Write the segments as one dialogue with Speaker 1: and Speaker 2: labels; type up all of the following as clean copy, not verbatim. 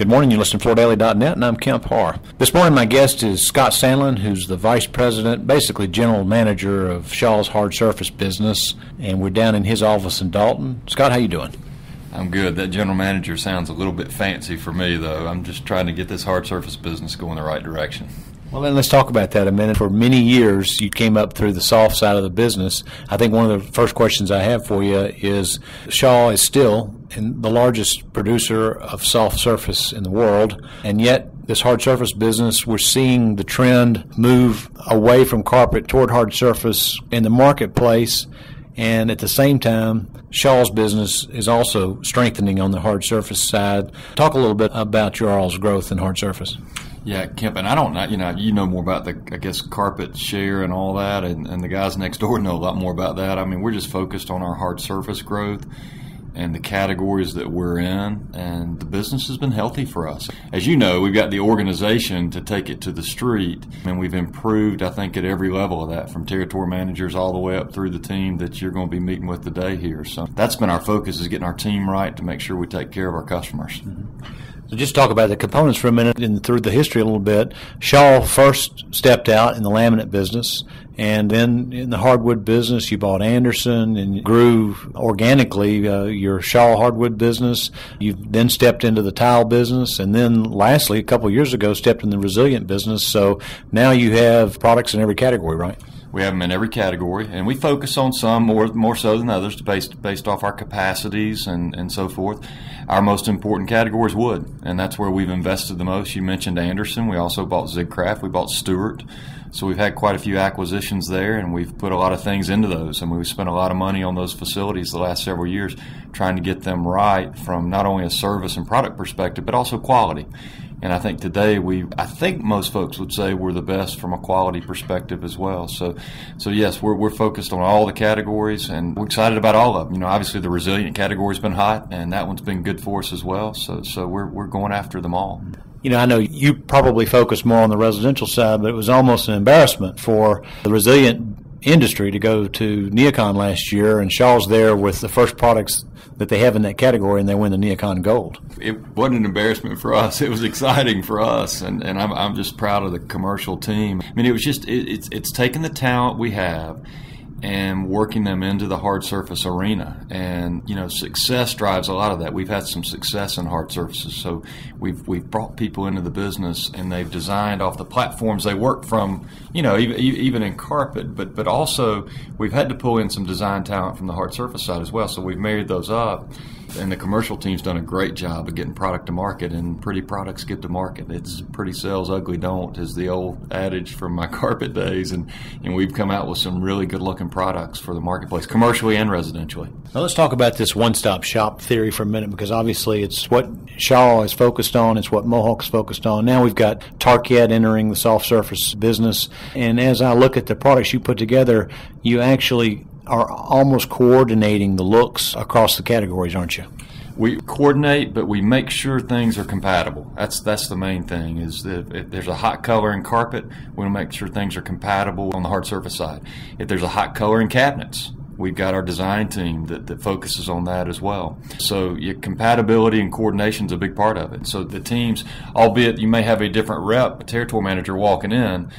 Speaker 1: Good morning. You listen to FloorDaily.net, and I'm Kemp Harr. This morning, my guest is Scott Sandlin, who's the Vice President, basically General Manager of Shaw's Hard Surface business, and we're down in his office in Dalton. Scott, how you doing?
Speaker 2: I'm good. That general manager sounds a little bit fancy for me, though. I'm just trying to get this hard surface business going the right direction.
Speaker 1: Well, then let's talk about that a minute. For many years, you came up through the soft side of the business. I think one of the first questions I have for you is Shaw is still the largest producer of soft surface in the world, and yet this hard surface business, we're seeing the trend move away from carpet toward hard surface in the marketplace, and at the same time, Shaw's business is also strengthening on the hard surface side. Talk a little bit about your all's growth in hard surface.
Speaker 2: Yeah, Kemp, and I don't know, you know more about the, carpet share and all that, and the guys next door know a lot more about that. I mean, we're just focused on our hard surface growth and the categories that we're in, and the business has been healthy for us. As you know, we've got the organization to take it to the street, and we've improved, I think, at every level of that, from territory managers all the way up through the team that you're going to be meeting with today here. So that's been our focus, is getting our team right to make sure we take care of our customers.
Speaker 1: Mm-hmm. So just talk about the components for a minute and through the history a little bit. Shaw first stepped out in the laminate business, and then in the hardwood business you bought Anderson and grew organically your Shaw hardwood business. You then stepped into the tile business, and then lastly, a couple of years ago, stepped in the resilient business. So now you have products in every category, right?
Speaker 2: We have them in every category, and we focus on some more so than others based off our capacities and so forth. Our most important category is wood, and that's where we've invested the most. You mentioned Anderson. We also bought Zigcraft. We bought Stewart. So we've had quite a few acquisitions there, and we've put a lot of things into those, and we've spent a lot of money on those facilities the last several years trying to get them right from not only a service and product perspective, but also quality. And I think today I think most folks would say we're the best from a quality perspective as well. So yes, we're focused on all the categories, and we're excited about all of them. Obviously the resilient category's been hot, and that one's been good for us as well. So we're going after them all.
Speaker 1: I know you probably focus more on the residential side, but it was almost an embarrassment for the resilient industry to go to Neocon last year, and Shaw's there with the first products that they have in that category, and they win the Neocon Gold.
Speaker 2: It wasn't an embarrassment for us. It was exciting for us, and I'm just proud of the commercial team. I mean, it was just it's taking the talent we have and working them into the hard surface arena. And, success drives a lot of that. We've had some success in hard surfaces. So we've brought people into the business, and they've designed off the platforms they work from, even in carpet. But also we've had to pull in some design talent from the hard surface side as well. So we've married those up. And the commercial team's done a great job of getting product to market, and pretty products get to market. It's pretty sells, ugly don't, is the old adage from my carpet days, and we've come out with some really good-looking products for the marketplace, commercially and residentially.
Speaker 1: Now let's talk about this one-stop shop theory for a minute, because obviously it's what Shaw is focused on, it's what Mohawk is focused on. Now we've got Tarkett entering the soft surface business, and as I look at the products you put together, you actually are almost coordinating the looks across the categories, aren't you?
Speaker 2: We coordinate, but we make sure things are compatible. That's the main thing, is that if there's a hot color in carpet, we want to make sure things are compatible on the hard surface side. If there's a hot color in cabinets, we've got our design team that focuses on that as well. So compatibility and coordination is a big part of it. So the teams, albeit you may have a different rep, a territory manager walking in,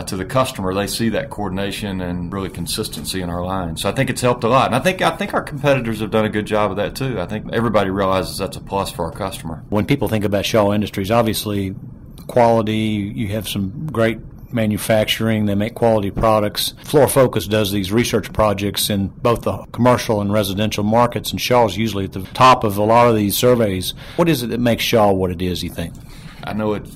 Speaker 2: to the customer, they see that coordination and really consistency in our line. So I think it's helped a lot. And I think our competitors have done a good job of that too. I think everybody realizes that's a plus for our customer.
Speaker 1: When people think about Shaw Industries, obviously quality, you have some great manufacturing, they make quality products. Floor Focus does these research projects in both the commercial and residential markets, and Shaw's usually at the top of a lot of these surveys. What is it that makes Shaw what it is, you think?
Speaker 2: I know it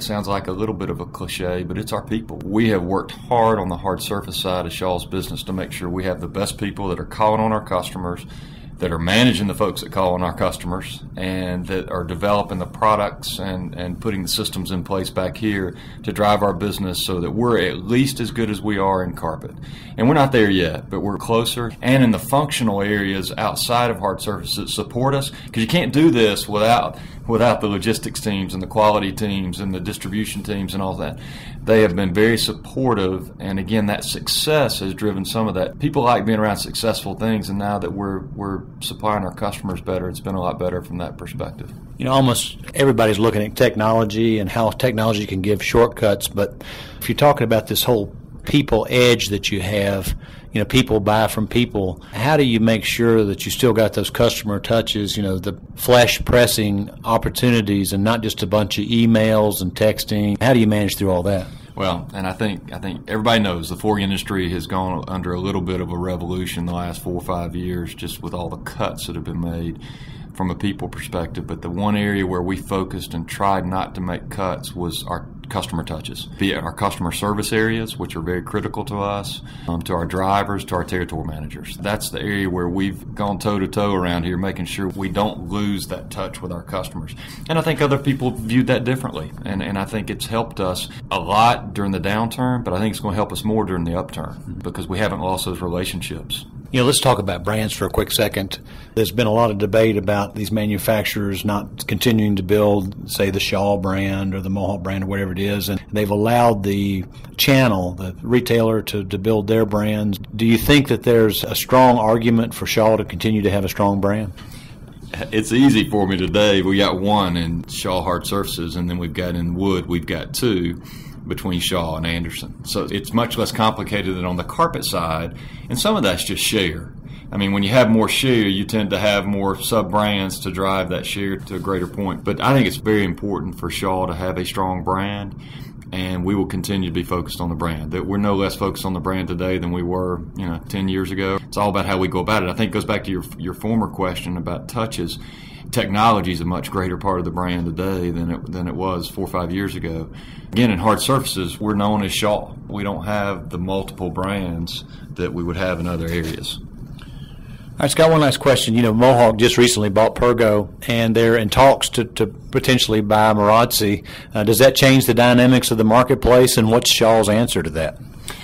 Speaker 2: sounds like a little bit of a cliche, but it's our people. We have worked hard on the hard surface side of Shaw's business to make sure we have the best people that are calling on our customers, that are managing the folks that call on our customers, and that are developing the products and putting the systems in place back here to drive our business so that we're at least as good as we are in carpet. And we're not there yet, but we're closer. And in the functional areas outside of hard surfaces that support us, because you can't do this without the logistics teams and the quality teams and the distribution teams and all that. They have been very supportive, and again, that success has driven some of that. People like being around successful things, and now that we're supplying our customers better. It's been a lot better from that perspective.
Speaker 1: Almost everybody's looking at technology and how technology can give shortcuts, but if you're talking about this whole people edge that you have, people buy from people, how do you make sure that you still got those customer touches, the flesh pressing opportunities and not just a bunch of emails and texting? How do you manage through all that?
Speaker 2: Well, and I think everybody knows the fork industry has gone under a little bit of a revolution the last 4 or 5 years, just with all the cuts that have been made from a people perspective. But the one area where we focused and tried not to make cuts was our customer touches, be it our customer service areas, which are very critical to us, to our drivers, to our territory managers. That's the area where we've gone toe-to-toe around here, making sure we don't lose that touch with our customers. And I think other people viewed that differently, and I think it's helped us a lot during the downturn, but I think it's going to help us more during the upturn because we haven't lost those relationships.
Speaker 1: Let's talk about brands for a quick second. There's been a lot of debate about these manufacturers not continuing to build, say, the Shaw brand or the Mohawk brand or whatever it is, and they've allowed the channel, the retailer, to build their brands. Do you think that there's a strong argument for Shaw to continue to have a strong brand?
Speaker 2: It's easy for me today. We got one in Shaw Hard Surfaces, and then we've got in wood, we've got two between Shaw and Anderson. So it's much less complicated than on the carpet side, and some of that's just share. I mean, when you have more share, you tend to have more sub-brands to drive that share to a greater point. But I think it's very important for Shaw to have a strong brand, and we will continue to be focused on the brand. That we're no less focused on the brand today than we were, 10 years ago. It's all about how we go about it. I think it goes back to your former question about touches. Technology is a much greater part of the brand today than it was 4 or 5 years ago. Again, in hard surfaces, we're known as Shaw. We don't have the multiple brands that we would have in other areas.
Speaker 1: All right, Scott, one last question. Mohawk just recently bought Pergo, and they're in talks to potentially buy Marazzi. Does that change the dynamics of the marketplace, and what's Shaw's answer to that?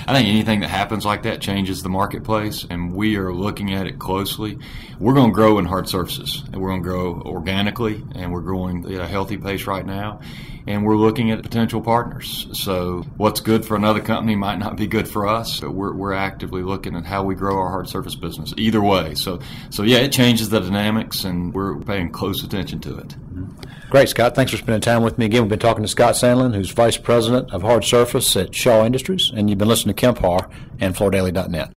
Speaker 2: I think anything that happens like that changes the marketplace, and we are looking at it closely. We're going to grow in hard surfaces, and we're going to grow organically, and we're growing at a healthy pace right now, and we're looking at potential partners. So what's good for another company might not be good for us, but we're actively looking at how we grow our hard surface business either way. So yeah, it changes the dynamics, and we're paying close attention to it.
Speaker 1: Great, Scott. Thanks for spending time with me. Again, we've been talking to Scott Sandlin, who's Vice President of Hard Surface at Shaw Industries, and you've been listening to Kemp Harr and FloorDaily.net.